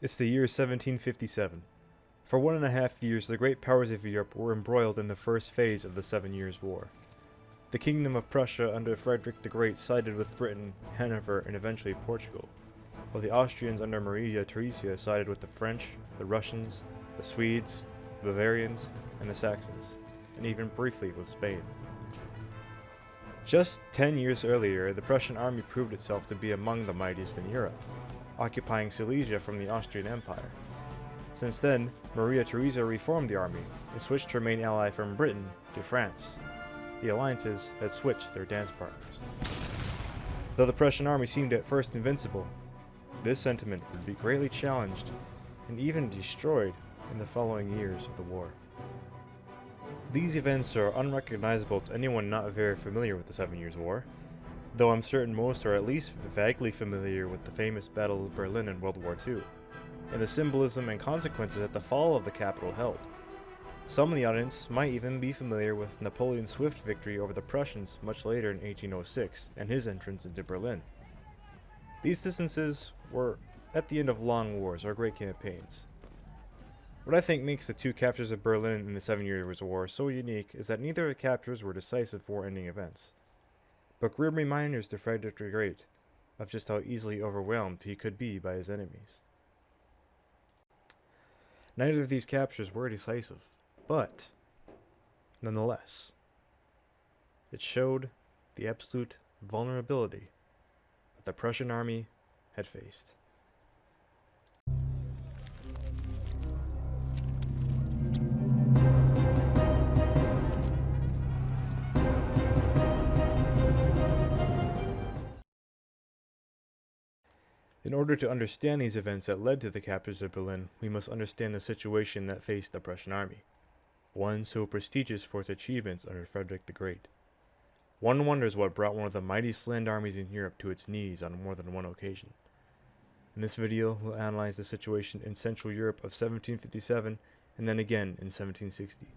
It's the year 1757. For 1.5 years, the great powers of Europe were embroiled in the first phase of the 7 Years' War. The Kingdom of Prussia under Frederick the Great sided with Britain, Hanover, and eventually Portugal, while the Austrians under Maria Theresia sided with the French, the Russians, the Swedes, the Bavarians, and the Saxons, and even briefly with Spain. Just 10 years earlier, the Prussian army proved itself to be among the mightiest in Europe, occupying Silesia from the Austrian Empire. Since then, Maria Theresia reformed the army and switched her main ally from Britain to France. The alliances had switched their dance partners. Though the Prussian army seemed at first invincible, this sentiment would be greatly challenged and even destroyed in the following years of the war. These events are unrecognizable to anyone not very familiar with the 7 Years' War, though I'm certain most are at least vaguely familiar with the famous Battle of Berlin in World War II, and the symbolism and consequences that the fall of the capital held. Some in the audience might even be familiar with Napoleon's swift victory over the Prussians much later in 1806 and his entrance into Berlin. These distances were at the end of long wars or great campaigns. What I think makes the two captures of Berlin in the 7 Years' War so unique is that neither of the captures were decisive war-ending events, but grim reminders to Frederick the Great of just how easily overwhelmed he could be by his enemies. Neither of these captures were decisive, but, nonetheless, it showed the absolute vulnerability that the Prussian army had faced. In order to understand these events that led to the captures of Berlin, we must understand the situation that faced the Prussian army, one so prestigious for its achievements under Frederick the Great. One wonders what brought one of the mightiest land armies in Europe to its knees on more than one occasion. In this video, we'll analyze the situation in Central Europe of 1757 and then again in 1760.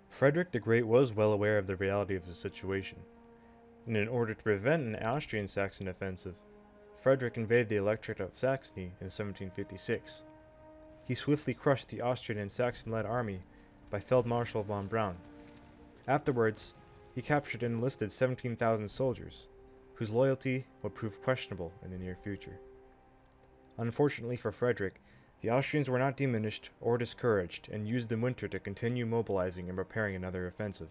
Frederick the Great was well aware of the reality of the situation, and in order to prevent an Austrian-Saxon offensive, Frederick invaded the Electorate of Saxony in 1756. He swiftly crushed the Austrian and Saxon-led army by Feldmarschall von Braun. Afterwards, he captured and enlisted 17,000 soldiers, whose loyalty would prove questionable in the near future. Unfortunately for Frederick, the Austrians were not diminished or discouraged and used the winter to continue mobilizing and preparing another offensive.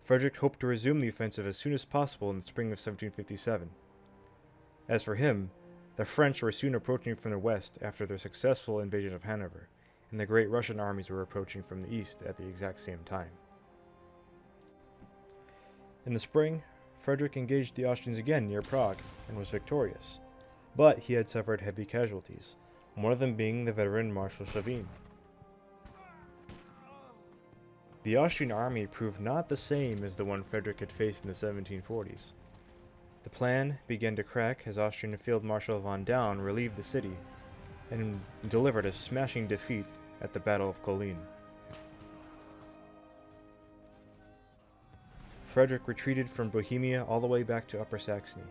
Frederick hoped to resume the offensive as soon as possible in the spring of 1757. As for him, the French were soon approaching from the west after their successful invasion of Hanover, and the great Russian armies were approaching from the east at the exact same time. In the spring, Frederick engaged the Austrians again near Prague and was victorious, but he had suffered heavy casualties, one of them being the veteran Marshal Chavin. The Austrian army proved not the same as the one Frederick had faced in the 1740s. The plan began to crack as Austrian Field Marshal von Daun relieved the city and delivered a smashing defeat at the Battle of Kolin. Frederick retreated from Bohemia all the way back to Upper Saxony.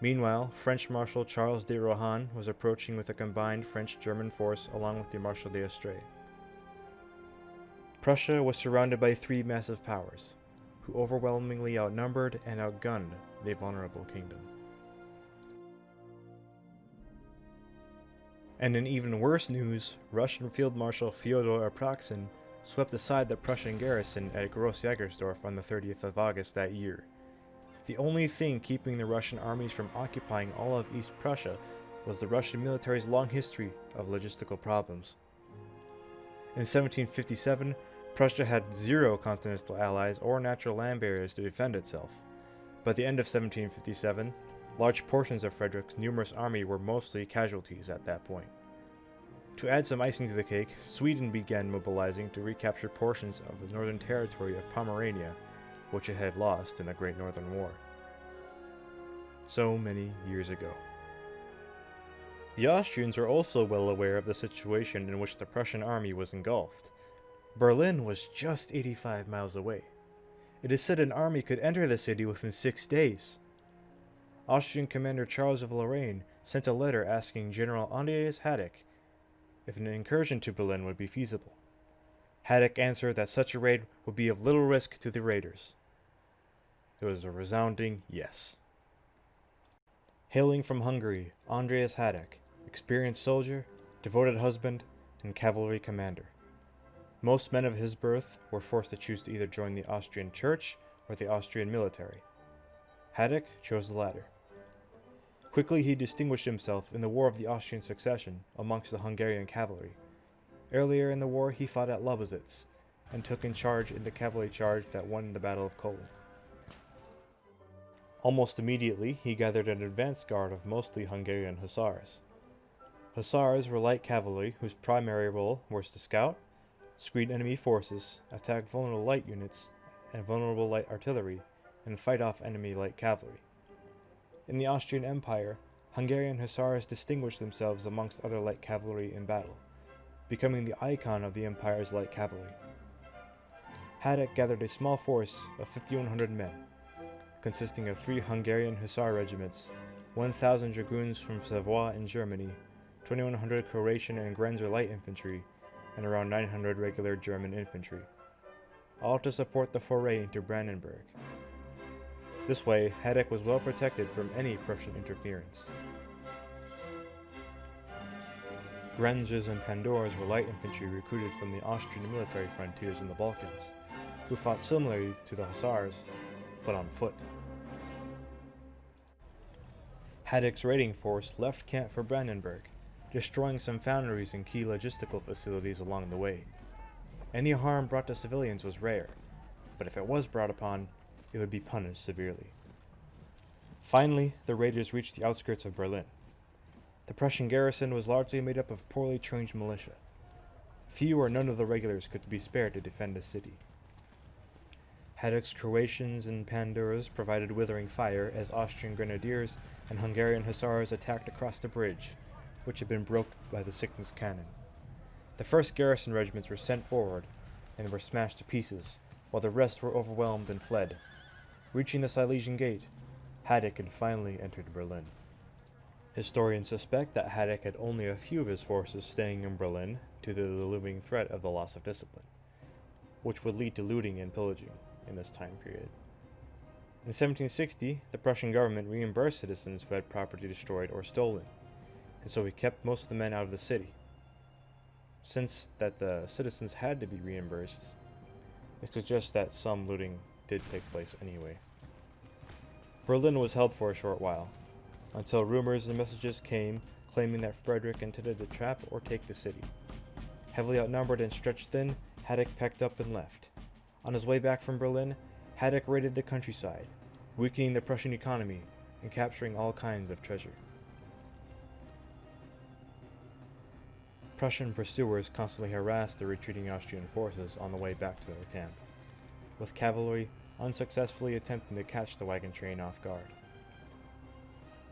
Meanwhile, French Marshal Charles de Rohan was approaching with a combined French-German force along with the Marshal d'Estrées. Prussia was surrounded by three massive powers, who overwhelmingly outnumbered and outgunned the vulnerable kingdom. And in even worse news, Russian Field Marshal Fyodor Apraksin swept aside the Prussian garrison at Gross-Jagersdorf on the 30th of August that year. The only thing keeping the Russian armies from occupying all of East Prussia was the Russian military's long history of logistical problems. In 1757, Prussia had 0 continental allies or natural land barriers to defend itself. By the end of 1757, large portions of Frederick's numerous army were mostly casualties at that point. To add some icing to the cake, Sweden began mobilizing to recapture portions of the northern territory of Pomerania, which it had lost in the Great Northern War. So many years ago. The Austrians were also well aware of the situation in which the Prussian army was engulfed. Berlin was just 85 miles away. It is said an army could enter the city within 6 days. Austrian commander Charles of Lorraine sent a letter asking General Andreas Hadek if an incursion to Berlin would be feasible. Hadek answered that such a raid would be of little risk to the raiders. It was a resounding yes. Hailing from Hungary, Andreas Hadek, experienced soldier, devoted husband, and cavalry commander. Most men of his birth were forced to choose to either join the Austrian church or the Austrian military. Hadek chose the latter. Quickly he distinguished himself in the War of the Austrian Succession amongst the Hungarian cavalry. Earlier in the war he fought at Lobositz and took in charge in the cavalry charge that won the Battle of Kolin. Almost immediately he gathered an advance guard of mostly Hungarian Hussars. Hussars were light cavalry whose primary role was to scout, screen enemy forces, attack vulnerable light units and vulnerable light artillery, and fight off enemy light cavalry. In the Austrian Empire, Hungarian Hussars distinguished themselves amongst other light cavalry in battle, becoming the icon of the empire's light cavalry. Hadek gathered a small force of 5,100 men, consisting of 3 Hungarian Hussar regiments, 1,000 dragoons from Savoy in Germany, 2,100 Croatian and Grenzer light infantry, and around 900 regular German infantry, all to support the foray into Brandenburg. This way, Hadek was well protected from any Prussian interference. Grenzers and Pandours were light infantry recruited from the Austrian military frontiers in the Balkans, who fought similarly to the Hussars, but on foot. Hadek's raiding force left camp for Brandenburg, destroying some foundries and key logistical facilities along the way. Any harm brought to civilians was rare, but if it was brought upon, it would be punished severely. Finally, the raiders reached the outskirts of Berlin. The Prussian garrison was largely made up of poorly trained militia. Few or none of the regulars could be spared to defend the city. Hadek's Croatians and Pandours provided withering fire as Austrian grenadiers and Hungarian hussars attacked across the bridge, which had been broken by the Sickles cannon. The first garrison regiments were sent forward and were smashed to pieces, while the rest were overwhelmed and fled. Reaching the Silesian Gate, Hadek had finally entered Berlin. Historians suspect that Hadek had only a few of his forces staying in Berlin due to the looming threat of the loss of discipline, which would lead to looting and pillaging in this time period. In 1760, the Prussian government reimbursed citizens who had property destroyed or stolen, and so he kept most of the men out of the city. Since that the citizens had to be reimbursed, it suggests that some looting did take place anyway. Berlin was held for a short while, until rumors and messages came claiming that Frederick intended to trap or take the city. Heavily outnumbered and stretched thin, Hadek packed up and left. On his way back from Berlin, Hadek raided the countryside, weakening the Prussian economy and capturing all kinds of treasure. Prussian pursuers constantly harassed the retreating Austrian forces on the way back to their camp, with cavalry unsuccessfully attempting to catch the wagon train off guard.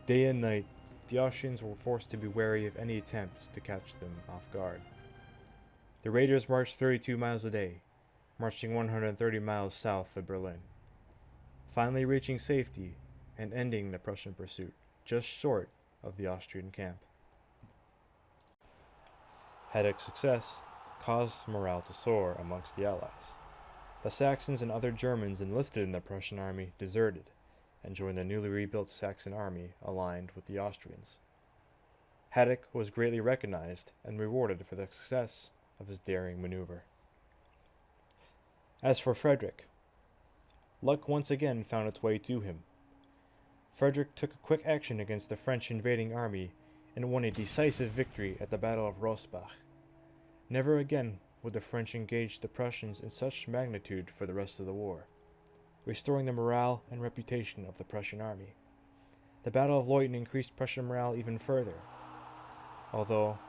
Day and night, the Austrians were forced to be wary of any attempt to catch them off guard. The raiders marched 32 miles a day, marching 130 miles south of Berlin, finally reaching safety and ending the Prussian pursuit just short of the Austrian camp. Hadek's success caused morale to soar amongst the Allies. The Saxons and other Germans enlisted in the Prussian army deserted and joined the newly rebuilt Saxon army aligned with the Austrians. Hadek was greatly recognized and rewarded for the success of his daring maneuver. As for Frederick, luck once again found its way to him. Frederick took a quick action against the French invading army and won a decisive victory at the Battle of Rossbach. Never again would the French engage the Prussians in such magnitude for the rest of the war, restoring the morale and reputation of the Prussian army. The Battle of Leuthen increased Prussian morale even further, although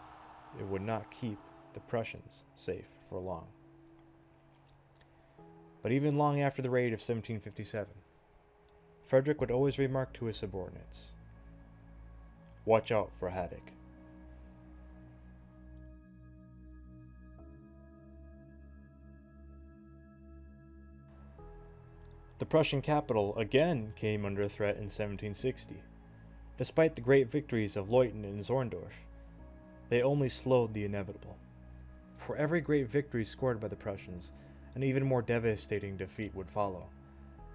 it would not keep the Prussians safe for long. But even long after the raid of 1757, Frederick would always remark to his subordinates, "Watch out for Hadek." The Prussian capital again came under threat in 1760, Despite the great victories of Leuthen and Zorndorf, they only slowed the inevitable. For every great victory scored by the Prussians, an even more devastating defeat would follow,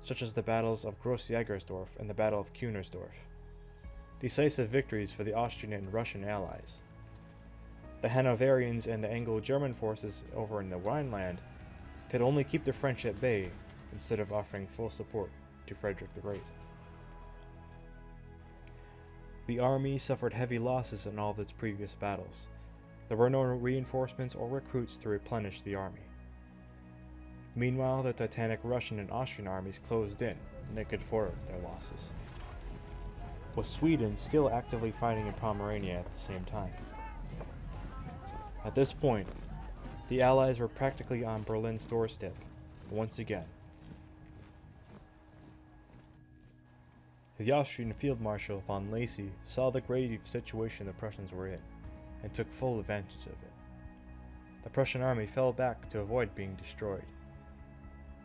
such as the battles of Gross-Jägersdorf and the Battle of Kunersdorf, decisive victories for the Austrian and Russian allies. The Hanoverians and the Anglo-German forces over in the Rhineland could only keep the French at bay instead of offering full support to Frederick the Great. The army suffered heavy losses in all of its previous battles. There were no reinforcements or recruits to replenish the army. Meanwhile, the titanic Russian and Austrian armies closed in, and they could afford their losses, with Sweden still actively fighting in Pomerania at the same time. At this point, the Allies were practically on Berlin's doorstep once again. The Austrian Field Marshal von Lacy saw the grave situation the Prussians were in, and took full advantage of it. The Prussian army fell back to avoid being destroyed.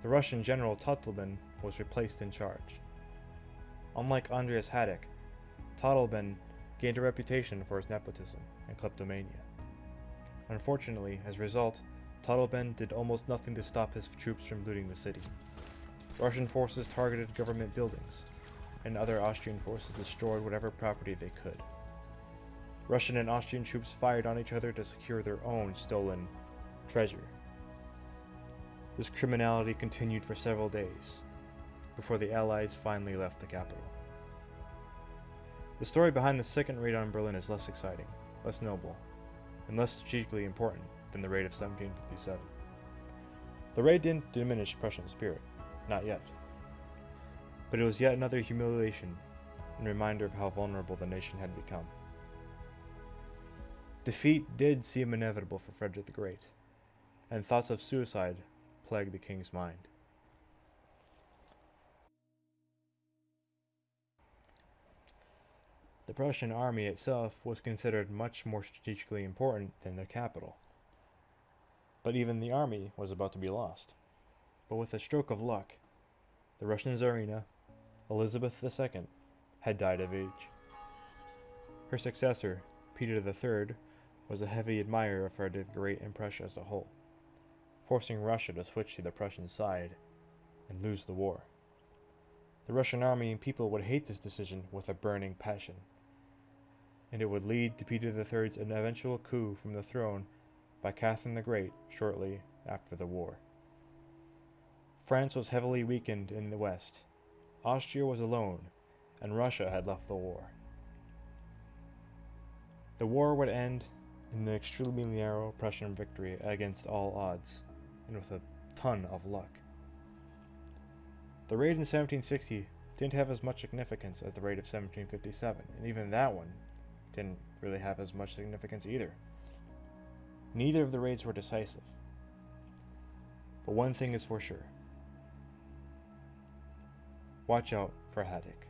The Russian general Todleben was replaced in charge. Unlike Andreas Haddock, Todleben gained a reputation for his nepotism and kleptomania. Unfortunately, as a result, Todleben did almost nothing to stop his troops from looting the city. Russian forces targeted government buildings, and other Austrian forces destroyed whatever property they could. Russian and Austrian troops fired on each other to secure their own stolen treasure. This criminality continued for several days, before the Allies finally left the capital. The story behind the second raid on Berlin is less exciting, less noble, and less strategically important than the raid of 1757. The raid didn't diminish Prussian spirit, not yet. But it was yet another humiliation and reminder of how vulnerable the nation had become. Defeat did seem inevitable for Frederick the Great, and thoughts of suicide plagued the king's mind. The Prussian army itself was considered much more strategically important than the capital. But even the army was about to be lost. But with a stroke of luck, the Russian Tsarina, Elizabeth II, had died of age. Her successor, Peter III, was a heavy admirer of Frederick the Great and Prussia as a whole, forcing Russia to switch to the Prussian side and lose the war. The Russian army and people would hate this decision with a burning passion, and it would lead to Peter III's eventual coup from the throne by Catherine the Great shortly after the war. France was heavily weakened in the west, Austria was alone, and Russia had left the war. The war would end in an extremely narrow Prussian victory against all odds, and with a ton of luck. The raid in 1760 didn't have as much significance as the raid of 1757, and even that one didn't really have as much significance either. Neither of the raids were decisive. But one thing is for sure. Watch out for Haddock.